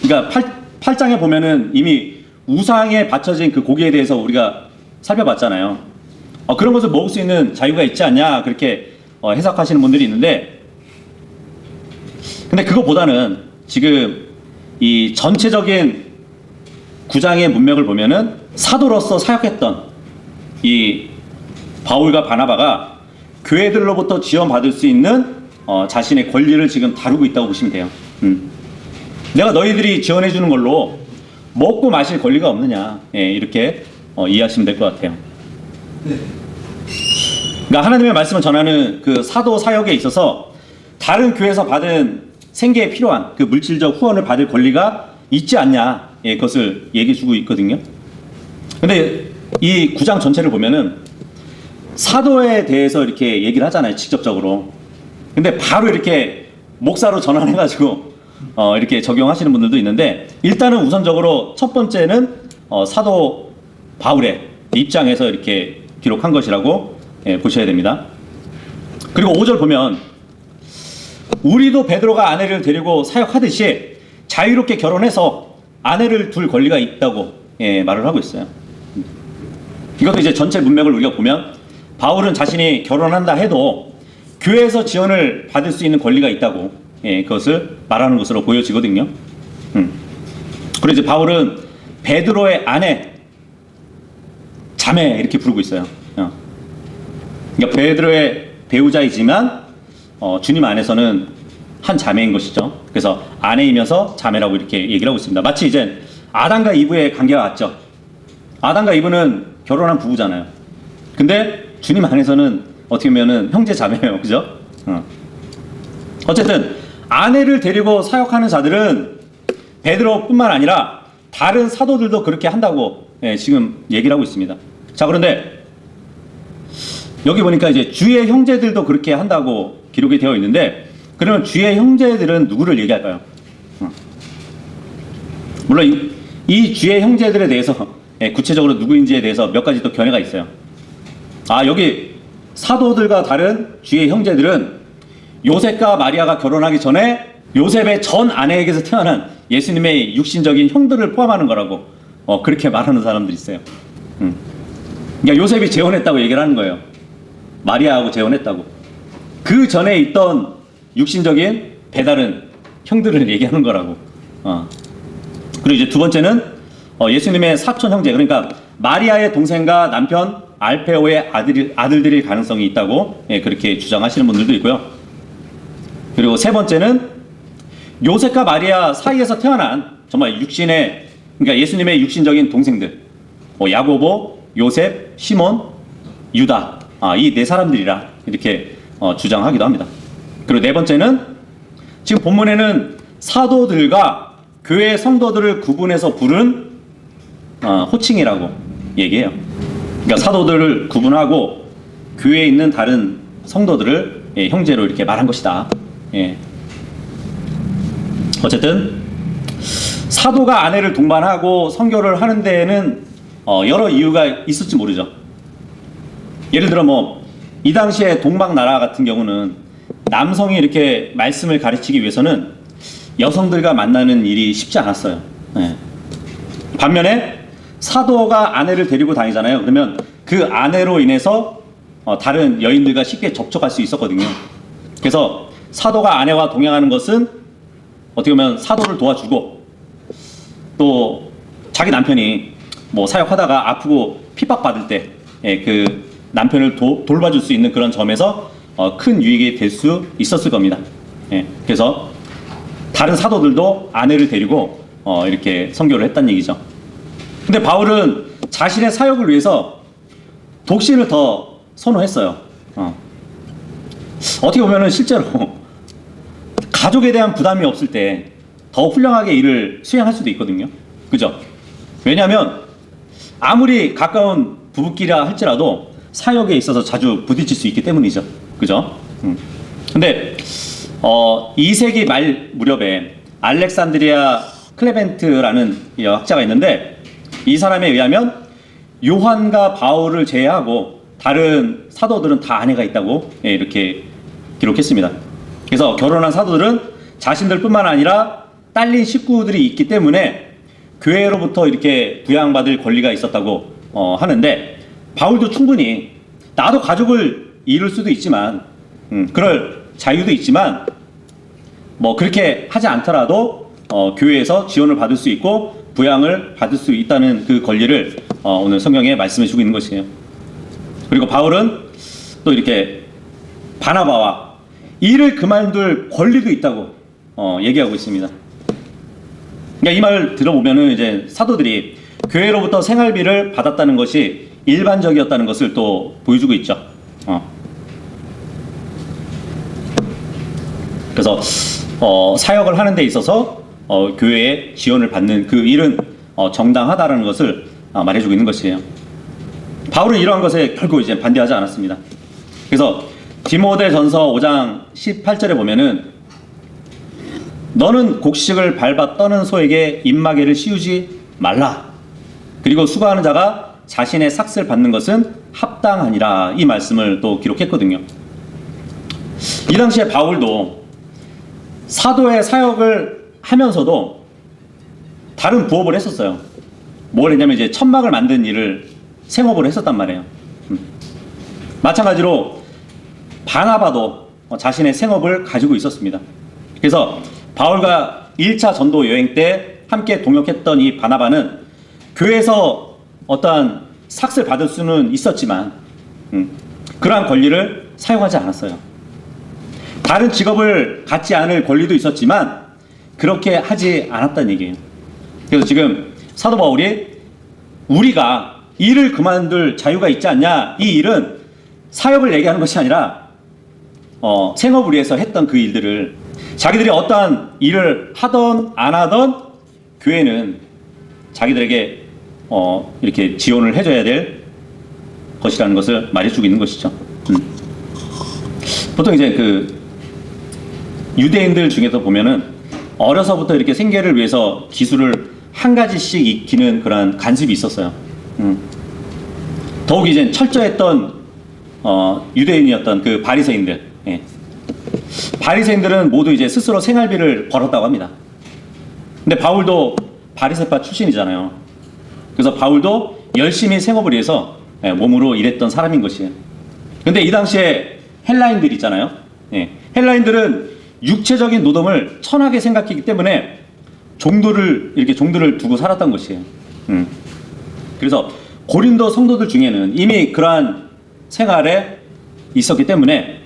그러니까 8장에 보면은 이미 우상에 바쳐진 그 고기에 대해서 우리가 살펴봤잖아요. 그런 것을 먹을 수 있는 자유가 있지 않냐 그렇게 해석하시는 분들이 있는데, 근데 그거보다는 지금 이 전체적인 9장의 문맥을 보면은 사도로서 사역했던 이 바울과 바나바가 교회들로부터 지원받을 수 있는 자신의 권리를 지금 다루고 있다고 보시면 돼요. 내가 너희들이 지원해 주는 걸로 먹고 마실 권리가 없느냐, 이렇게 이해하시면 될 것 같아요. 네. 그러니까 하나님의 말씀을 전하는 그 사도 사역에 있어서 다른 교회에서 받은 생계에 필요한 그 물질적 후원을 받을 권리가 있지 않냐, 그것을 얘기해 주고 있거든요. 근데 이 9장 전체를 보면은 사도에 대해서 이렇게 얘기를 하잖아요, 직접적으로. 근데 바로 이렇게 목사로 전환해가지고 이렇게 적용하시는 분들도 있는데, 일단은 우선적으로 첫 번째는 사도 바울의 입장에서 이렇게 기록한 것이라고 보셔야 됩니다. 그리고 5절 보면 우리도 베드로가 아내를 데리고 사역하듯이 자유롭게 결혼해서 아내를 둘 권리가 있다고 말을 하고 있어요. 이것도 이제 전체 문맥을 우리가 보면 바울은 자신이 결혼한다 해도 교회에서 지원을 받을 수 있는 권리가 있다고 그것을 말하는 것으로 보여지거든요. 그리고 이제 바울은 베드로의 아내, 자매 이렇게 부르고 있어요. 그러니까 베드로의 배우자이지만 주님 안에서는 한 자매인 것이죠. 그래서 아내이면서 자매라고 이렇게 얘기를 하고 있습니다. 마치 이제 아담과 이브의 관계가 같죠. 아담과 이브는 결혼한 부부잖아요. 근데 주님 안에서는 어떻게 보면은 형제 자매예요. 그죠? 어쨌든 아내를 데리고 사역하는 자들은 베드로뿐만 아니라 다른 사도들도 그렇게 한다고 지금 얘기를 하고 있습니다. 자, 그런데 여기 보니까 이제 주의 형제들도 그렇게 한다고 기록이 되어 있는데, 그러면 주의 형제들은 누구를 얘기할까요? 물론 이 주의 형제들에 대해서 구체적으로 누구인지에 대해서 몇 가지 또 견해가 있어요. 여기 사도들과 다른 주의 형제들은 요셉과 마리아가 결혼하기 전에 요셉의 전 아내에게서 태어난 예수님의 육신적인 형들을 포함하는 거라고 그렇게 말하는 사람들이 있어요. 그러니까 요셉이 재혼했다고 얘기를 하는 거예요. 마리아하고 재혼했다고. 그 전에 있던 육신적인 배다른 형들을 얘기하는 거라고. 그리고 이제 두 번째는 예수님의 사촌 형제, 그러니까 마리아의 동생과 남편 알페오의 아들들일 가능성이 있다고 그렇게 주장하시는 분들도 있고요. 그리고 세 번째는 요셉과 마리아 사이에서 태어난 정말 육신의, 그러니까 예수님의 육신적인 동생들, 야고보, 요셉, 시몬, 유다, 이 네 사람들이라 이렇게 주장하기도 합니다. 그리고 네 번째는 지금 본문에는 사도들과 교회 성도들을 구분해서 부른 호칭이라고 얘기해요. 그러니까 사도들을 구분하고 교회에 있는 다른 성도들을 형제로 이렇게 말한 것이다. 어쨌든 사도가 아내를 동반하고 선교를 하는 데에는 여러 이유가 있을지 모르죠. 예를 들어 이 당시에 동방나라 같은 경우는 남성이 이렇게 말씀을 가르치기 위해서는 여성들과 만나는 일이 쉽지 않았어요. 반면에 사도가 아내를 데리고 다니잖아요. 그러면 그 아내로 인해서 다른 여인들과 쉽게 접촉할 수 있었거든요. 그래서 사도가 아내와 동행하는 것은 어떻게 보면 사도를 도와주고, 또 자기 남편이 사역하다가 아프고 핍박받을 때 그 남편을 돌봐줄 수 있는 그런 점에서 큰 유익이 될 수 있었을 겁니다. 그래서 다른 사도들도 아내를 데리고 이렇게 선교를 했다는 얘기죠. 근데 바울은 자신의 사역을 위해서 독신을 더 선호했어요. 어떻게 보면은 실제로 가족에 대한 부담이 없을 때 더 훌륭하게 일을 수행할 수도 있거든요. 그죠? 왜냐하면 아무리 가까운 부부끼리라 할지라도 사역에 있어서 자주 부딪힐 수 있기 때문이죠. 그죠? 근데 2세기 말 무렵에 알렉산드리아 클레멘트라는 학자가 있는데, 이 사람에 의하면 요한과 바울을 제외하고 다른 사도들은 다 아내가 있다고 이렇게 기록했습니다. 그래서 결혼한 사도들은 자신들뿐만 아니라 딸린 식구들이 있기 때문에 교회로부터 이렇게 부양받을 권리가 있었다고 하는데, 바울도 충분히 나도 가족을 이룰 수도 있지만 그럴 자유도 있지만 뭐 그렇게 하지 않더라도 교회에서 지원을 받을 수 있고 부양을 받을 수 있다는 그 권리를 오늘 성경에 말씀해 주고 있는 것이에요. 그리고 바울은 또 이렇게 바나바와 일을 그만둘 권리도 있다고 얘기하고 있습니다. 그러니까 이 말을 들어보면은 이제 사도들이 교회로부터 생활비를 받았다는 것이 일반적이었다는 것을 또 보여주고 있죠. 그래서 사역을 하는 데 있어서 교회의 지원을 받는 그 일은 정당하다라는 것을 말해주고 있는 것이에요. 바울은 이러한 것에 결국 이제 반대하지 않았습니다. 그래서 디모데전서 5장 18절에 보면은 너는 곡식을 밟아 떠는 소에게 입마개를 씌우지 말라. 그리고 수고하는 자가 자신의 삭슬 받는 것은 합당하니라. 이 말씀을 또 기록했거든요. 이 당시에 바울도 사도의 사역을 하면서도 다른 부업을 했었어요. 뭘 했냐면 이제 천막을 만든 일을 생업으로 했었단 말이에요. 마찬가지로 바나바도 자신의 생업을 가지고 있었습니다. 그래서 바울과 1차 전도 여행 때 함께 동역했던 이 바나바는 교회에서 어떠한 삭슬 받을 수는 있었지만 그러한 권리를 사용하지 않았어요. 다른 직업을 갖지 않을 권리도 있었지만 그렇게 하지 않았다는 얘기예요. 그래서 지금 사도 바울이 우리가 일을 그만둘 자유가 있지 않냐, 이 일은 사역을 얘기하는 것이 아니라 생업을 위해서 했던 그 일들을, 자기들이 어떠한 일을 하던 안 하던 교회는 자기들에게 이렇게 지원을 해줘야 될 것이라는 것을 말해주고 있는 것이죠. 보통 이제 그 유대인들 중에서 보면은 어려서부터 이렇게 생계를 위해서 기술을 한 가지씩 익히는 그런 관습이 있었어요. 더욱 이제 철저했던 유대인이었던 그 바리새인들. 예. 바리새인들은 모두 이제 스스로 생활비를 벌었다고 합니다. 근데 바울도 바리새파 출신이잖아요. 그래서 바울도 열심히 생업을 위해서 몸으로 일했던 사람인 것이에요. 근데 이 당시에 헬라인들 있잖아요. 예. 헬라인들은 육체적인 노동을 천하게 생각했기 때문에 종들을 두고 살았던 것이에요. 그래서 고린도 성도들 중에는 이미 그러한 생활에 있었기 때문에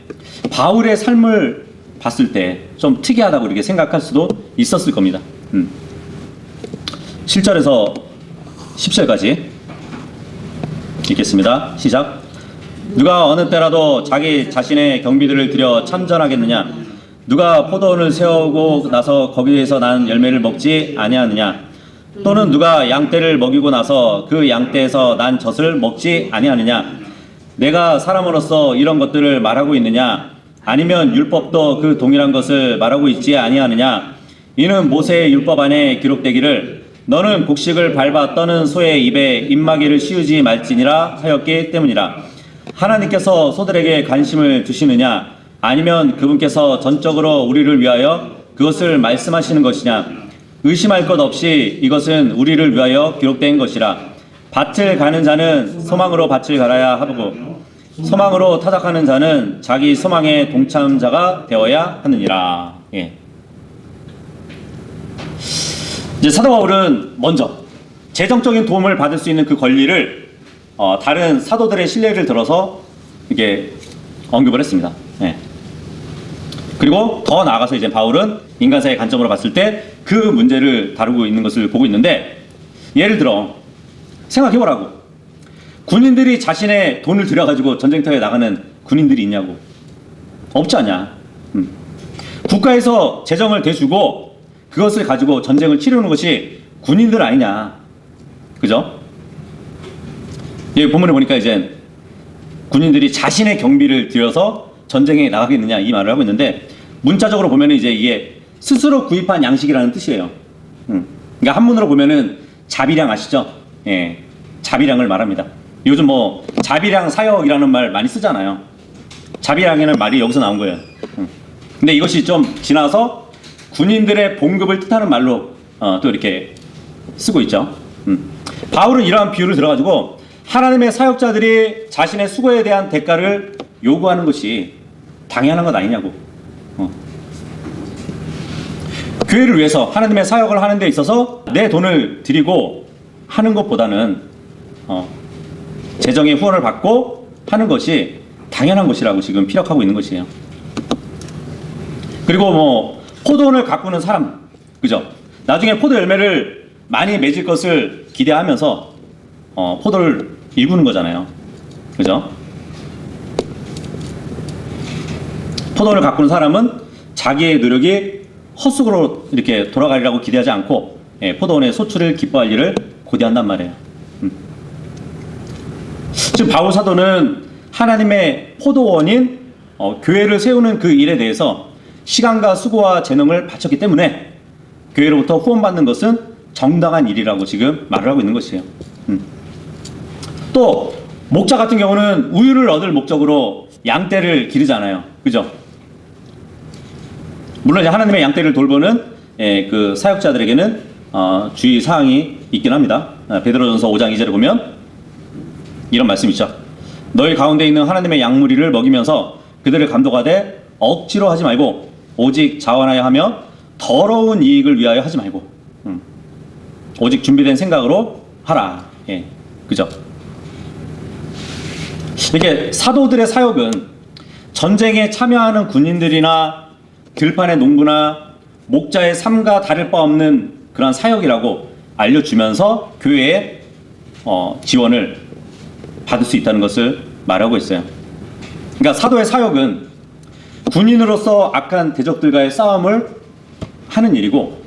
바울의 삶을 봤을 때 좀 특이하다고 이렇게 생각할 수도 있었을 겁니다. 7절에서 10절까지 읽겠습니다. 시작. 누가 어느 때라도 자기 자신의 경비들을 들여 참전하겠느냐? 누가 포도원을 세우고 나서 거기에서 난 열매를 먹지 아니하느냐? 또는 누가 양떼를 먹이고 나서 그 양떼에서 난 젖을 먹지 아니하느냐? 내가 사람으로서 이런 것들을 말하고 있느냐? 아니면 율법도 그 동일한 것을 말하고 있지 아니하느냐? 이는 모세의 율법 안에 기록되기를 너는 곡식을 밟아 떠는 소의 입에 입마개를 씌우지 말지니라 하였기 때문이라. 하나님께서 소들에게 관심을 두시느냐? 아니면 그분께서 전적으로 우리를 위하여 그것을 말씀하시는 것이냐? 의심할 것 없이 이것은 우리를 위하여 기록된 것이라. 밭을 가는 자는 소망으로 밭을 갈아야 하고 소망으로 타작하는 자는 자기 소망의 동참자가 되어야 하느니라. 예. 이제 사도 바울은 먼저 재정적인 도움을 받을 수 있는 그 권리를 다른 사도들의 신뢰를 들어서 이게 언급을 했습니다. 예. 그리고 더 나아가서 이제 바울은 인간사의 관점으로 봤을 때 그 문제를 다루고 있는 것을 보고 있는데, 예를 들어 생각해보라고. 군인들이 자신의 돈을 들여가지고 전쟁터에 나가는 군인들이 있냐고. 없지 않냐. 국가에서 재정을 대주고 그것을 가지고 전쟁을 치르는 것이 군인들 아니냐. 그죠? 여기 본문에 보니까 이제 군인들이 자신의 경비를 들여서 전쟁에 나가겠느냐 이 말을 하고 있는데, 문자적으로 보면은 이제 이게 스스로 구입한 양식이라는 뜻이에요. 그러니까 한문으로 보면은 자비량 아시죠? 예, 자비량을 말합니다. 요즘 뭐 자비량 사역이라는 말 많이 쓰잖아요. 자비량이라는 말이 여기서 나온 거예요. 근데 이것이 좀 지나서 군인들의 봉급을 뜻하는 말로 또 이렇게 쓰고 있죠. 바울은 이러한 비유를 들어가지고 하나님의 사역자들이 자신의 수고에 대한 대가를 요구하는 것이 당연한 것 아니냐고. 교회를 위해서 하나님의 사역을 하는 데 있어서 내 돈을 드리고 하는 것보다는 재정의 후원을 받고 하는 것이 당연한 것이라고 지금 피력하고 있는 것이에요. 그리고 뭐 포도원을 가꾸는 사람, 그죠? 나중에 포도 열매를 많이 맺을 것을 기대하면서 포도를 일구는 거잖아요. 그죠? 포도원을 가꾸는 사람은 자기의 노력이 헛수고로 이렇게 돌아가리라고 기대하지 않고 포도원의 소출을 기뻐할 일을 고대한단 말이에요. 지금 바울 사도는 하나님의 포도원인 교회를 세우는 그 일에 대해서 시간과 수고와 재능을 바쳤기 때문에 교회로부터 후원받는 것은 정당한 일이라고 지금 말을 하고 있는 것이에요. 또 목자 같은 경우는 우유를 얻을 목적으로 양떼를 기르잖아요. 그죠? 물론 이제 하나님의 양떼를 돌보는 그 사역자들에게는 주의 사항이 있긴 합니다. 베드로전서 5장 2절에 보면 이런 말씀이 있죠. 너희 가운데 있는 하나님의 양무리를 먹이면서 그들을 감독하되 억지로 하지 말고 오직 자원하여 하며 더러운 이익을 위하여 하지 말고 오직 준비된 생각으로 하라. 예, 그죠? 이렇게 사도들의 사역은 전쟁에 참여하는 군인들이나 들판의 농부나 목자의 삶과 다를 바 없는 그런 사역이라고 알려주면서 교회에 지원을 받을 수 있다는 것을 말하고 있어요. 그러니까 사도의 사역은 군인으로서 악한 대적들과의 싸움을 하는 일이고,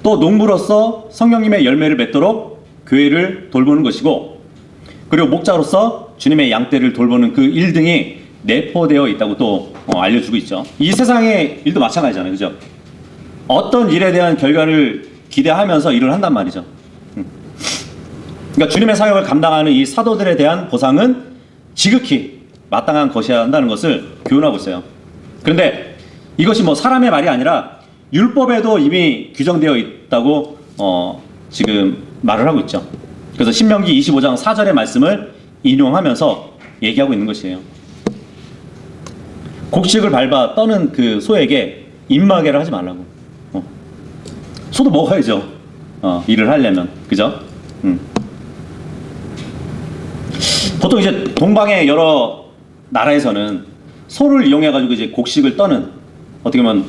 또 농부로서 성령님의 열매를 맺도록 교회를 돌보는 것이고, 그리고 목자로서 주님의 양떼를 돌보는 그 일 등이 내포되어 있다고 또 알려주고 있죠. 이 세상의 일도 마찬가지잖아요. 그죠? 어떤 일에 대한 결과를 기대하면서 일을 한단 말이죠. 그러니까 주님의 사역을 감당하는 이 사도들에 대한 보상은 지극히 마땅한 것이어야 한다는 것을 교훈하고 있어요. 그런데 이것이 뭐 사람의 말이 아니라 율법에도 이미 규정되어 있다고 지금 말을 하고 있죠. 그래서 신명기 25장 4절의 말씀을 인용하면서 얘기하고 있는 것이에요. 곡식을 밟아 떠는 그 소에게 입마개를 하지 말라고. 소도 먹어야죠. 일을 하려면. 그죠? 보통 이제 동방의 여러 나라에서는 소를 이용해가지고 이제 곡식을 떠는, 어떻게 보면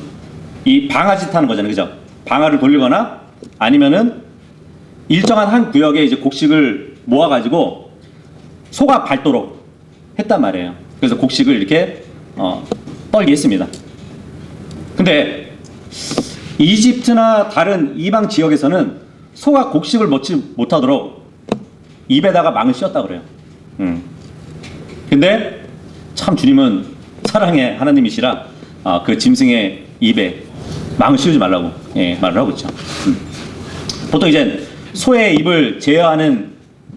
이 방아짓 하는 거잖아요. 그죠? 방아를 돌리거나 아니면은 일정한 한 구역에 이제 곡식을 모아가지고 소가 밟도록 했단 말이에요. 그래서 곡식을 이렇게 떨게 했습니다. 근데 이집트나 다른 이방 지역에서는 소가 곡식을 먹지 못하도록 입에다가 망을 씌웠다 그래요. 근데 참 주님은 사랑의 하나님이시라 그 짐승의 입에 망을 씌우지 말라고 말을 하고 있죠. 보통 이제 소의 입을 제어하는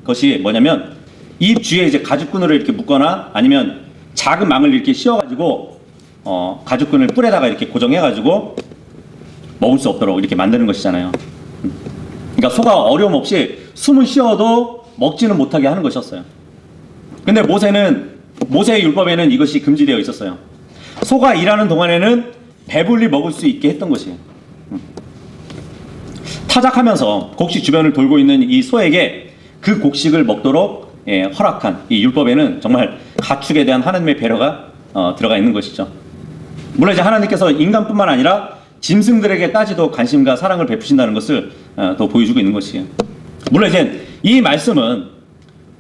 것이 뭐냐면 입 주위에 이제 가죽끈으로 이렇게 묶거나 아니면 작은 망을 이렇게 씌워가지고 가죽끈을 뿔에다가 이렇게 고정해가지고 먹을 수 없도록 이렇게 만드는 것이잖아요. 그러니까 소가 어려움 없이 숨을 쉬어도 먹지는 못하게 하는 것이었어요. 근데 모세의 율법에는 이것이 금지되어 있었어요. 소가 일하는 동안에는 배불리 먹을 수 있게 했던 것이에요. 타작하면서 곡식 주변을 돌고 있는 이 소에게 그 곡식을 먹도록 허락한 이 율법에는 정말 가축에 대한 하나님의 배려가 들어가 있는 것이죠. 물론 이제 하나님께서 인간뿐만 아니라 짐승들에게까지도 관심과 사랑을 베푸신다는 것을 또 보여주고 있는 것이에요. 물론 이제 이 말씀은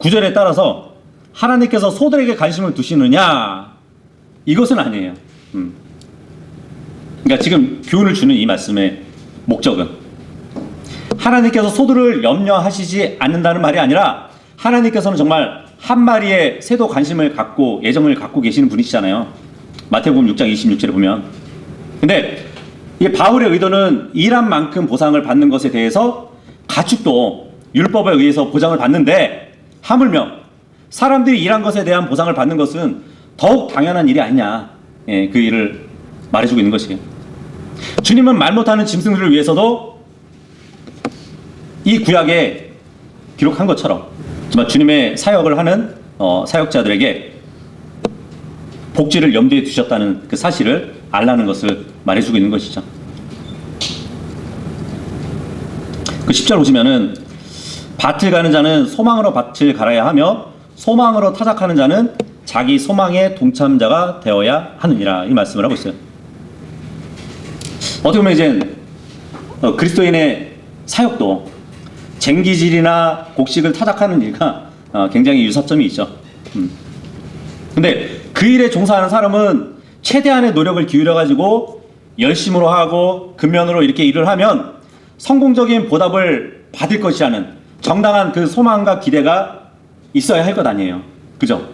구절에 따라서 하나님께서 소들에게 관심을 두시느냐, 이것은 아니에요. 그러니까 지금 교훈을 주는 이 말씀의 목적은 하나님께서 소들을 염려하시지 않는다는 말이 아니라 하나님께서는 정말 한 마리의 새도 관심을 갖고 애정을 갖고 계시는 분이시잖아요. 마태복음 6장 26절에 보면. 근데 이 바울의 의도는 일한 만큼 보상을 받는 것에 대해서 가축도 율법에 의해서 보상을 받는데 하물며 사람들이 일한 것에 대한 보상을 받는 것은 더욱 당연한 일이 아니냐, 예, 그 일을 말해주고 있는 것이에요. 주님은 말 못하는 짐승들을 위해서도 이 구약에 기록한 것처럼 정말 주님의 사역을 하는 사역자들에게 복지를 염두에 두셨다는 그 사실을 알라는 것을 말해주고 있는 것이죠. 그 10절 보시면은 밭을 가는 자는 소망으로 밭을 갈아야 하며 소망으로 타작하는 자는 자기 소망의 동참자가 되어야 하느니라, 이 말씀을 하고 있어요. 어떻게 보면 이제 그리스도인의 사역도 쟁기질이나 곡식을 타작하는 일과 굉장히 유사점이 있죠. 근데 그 일에 종사하는 사람은 최대한의 노력을 기울여가지고 열심으로 하고 근면으로 이렇게 일을 하면 성공적인 보답을 받을 것이라는 정당한 그 소망과 기대가 있어야 할 것 아니에요. 그죠?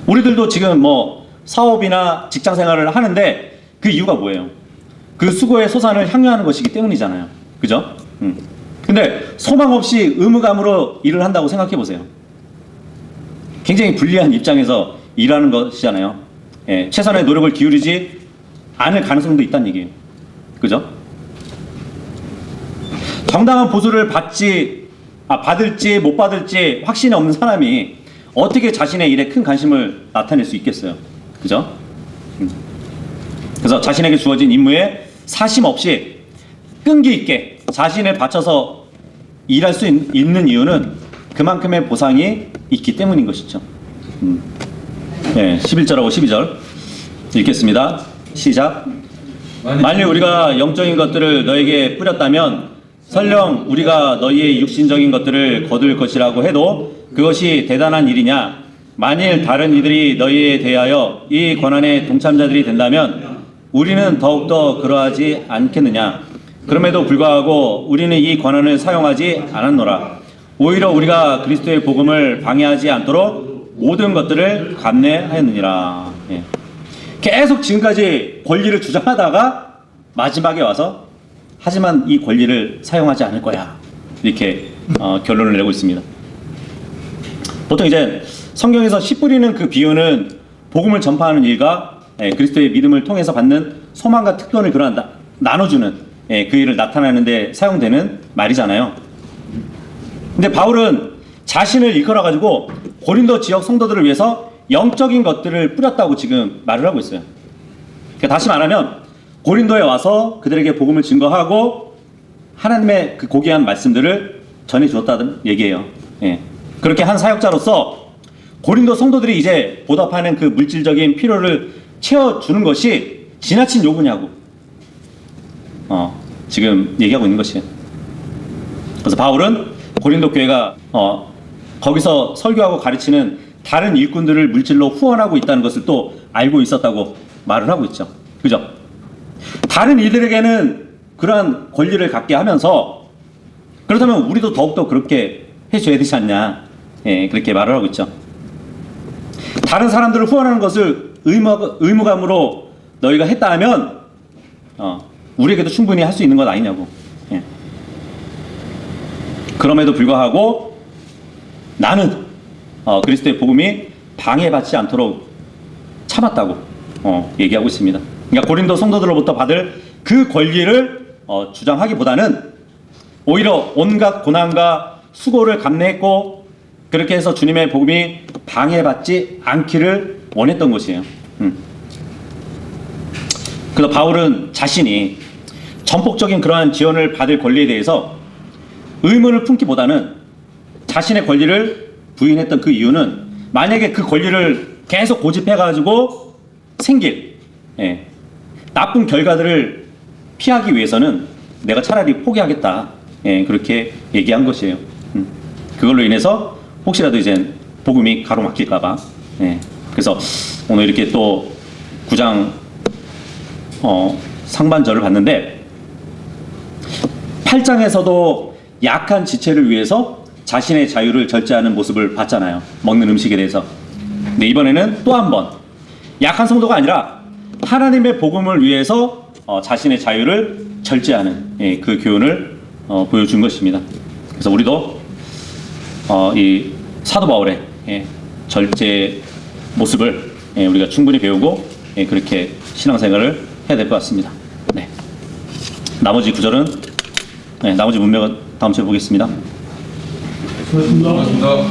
우리들도 지금 뭐 사업이나 직장 생활을 하는데 그 이유가 뭐예요? 그 수고의 소산을 향유하는 것이기 때문이잖아요. 그죠? 근데 소망 없이 의무감으로 일을 한다고 생각해 보세요. 굉장히 불리한 입장에서 일하는 것이잖아요. 예, 최선의 노력을 기울이지 않을 가능성도 있다는 얘기예요. 그죠? 정당한 보수를 받을지 못 받을지 확신이 없는 사람이 어떻게 자신의 일에 큰 관심을 나타낼 수 있겠어요. 그죠? 그래서 자신에게 주어진 임무에 사심 없이 끈기 있게 자신을 바쳐서 일할 수 있는 이유는 그만큼의 보상이 있기 때문인 것이죠. 네, 11절하고 12절 읽겠습니다. 시작. 만일 우리가 영적인 것들을 너에게 뿌렸다면 설령 우리가 너희의 육신적인 것들을 거둘 것이라고 해도 그것이 대단한 일이냐? 만일 다른 이들이 너희에 대하여 이 권한의 동참자들이 된다면 우리는 더욱더 그러하지 않겠느냐? 그럼에도 불구하고 우리는 이 권한을 사용하지 않았노라. 오히려 우리가 그리스도의 복음을 방해하지 않도록 모든 것들을 감내하였느니라. 예. 계속 지금까지 권리를 주장하다가 마지막에 와서 하지만 이 권리를 사용하지 않을 거야, 이렇게 결론을 내고 있습니다. 보통 이제 성경에서 씨 뿌리는 그 비유는 복음을 전파하는 일과 그리스도의 믿음을 통해서 받는 소망과 특권을 나눠주는 그 일을 나타내는 데 사용되는 말이잖아요. 근데 바울은 자신을 일컬어 가지고 고린도 지역 성도들을 위해서 영적인 것들을 뿌렸다고 지금 말을 하고 있어요. 그러니까 다시 말하면 고린도에 와서 그들에게 복음을 증거하고 하나님의 그 고귀한 말씀들을 전해 주었다는 얘기예요. 예. 그렇게 한 사역자로서 고린도 성도들이 이제 보답하는 그 물질적인 필요를 채워주는 것이 지나친 요구냐고 지금 얘기하고 있는 것이에요. 그래서 바울은 고린도 교회가 거기서 설교하고 가르치는 다른 일꾼들을 물질로 후원하고 있다는 것을 또 알고 있었다고 말을 하고 있죠. 그죠? 다른 이들에게는 그러한 권리를 갖게 하면서 그렇다면 우리도 더욱더 그렇게 해줘야 되지 않냐, 예, 그렇게 말을 하고 있죠. 다른 사람들을 후원하는 것을 의무감으로 너희가 했다 하면 우리에게도 충분히 할 수 있는 것 아니냐고. 예. 그럼에도 불구하고 나는 그리스도의 복음이 방해받지 않도록 참았다고 얘기하고 있습니다. 그러니까 고린도 성도들로부터 받을 그 권리를 주장하기보다는 오히려 온갖 고난과 수고를 감내했고 그렇게 해서 주님의 복음이 방해받지 않기를 원했던 것이에요. 그래서 바울은 자신이 전폭적인 그러한 지원을 받을 권리에 대해서 의문을 품기보다는 자신의 권리를 부인했던 그 이유는 만약에 그 권리를 계속 고집해가지고 생길 나쁜 결과들을 피하기 위해서는 내가 차라리 포기하겠다, 그렇게 얘기한 것이에요. 그걸로 인해서 혹시라도 이제 복음이 가로막힐까봐. 예. 그래서 오늘 이렇게 또 9장 상반절을 봤는데 8장에서도 약한 지체를 위해서 자신의 자유를 절제하는 모습을 봤잖아요. 먹는 음식에 대해서. 근데 이번에는 또 한 번 약한 성도가 아니라 하나님의 복음을 위해서 자신의 자유를 절제하는 그 교훈을 보여준 것입니다. 그래서 우리도 이 사도 바울의 절제 모습을 우리가 충분히 배우고 그렇게 신앙생활을 해야 될 것 같습니다. 네. 나머지 구절은 나머지 문맥은 다음 주에 보겠습니다. 수고하셨습니다.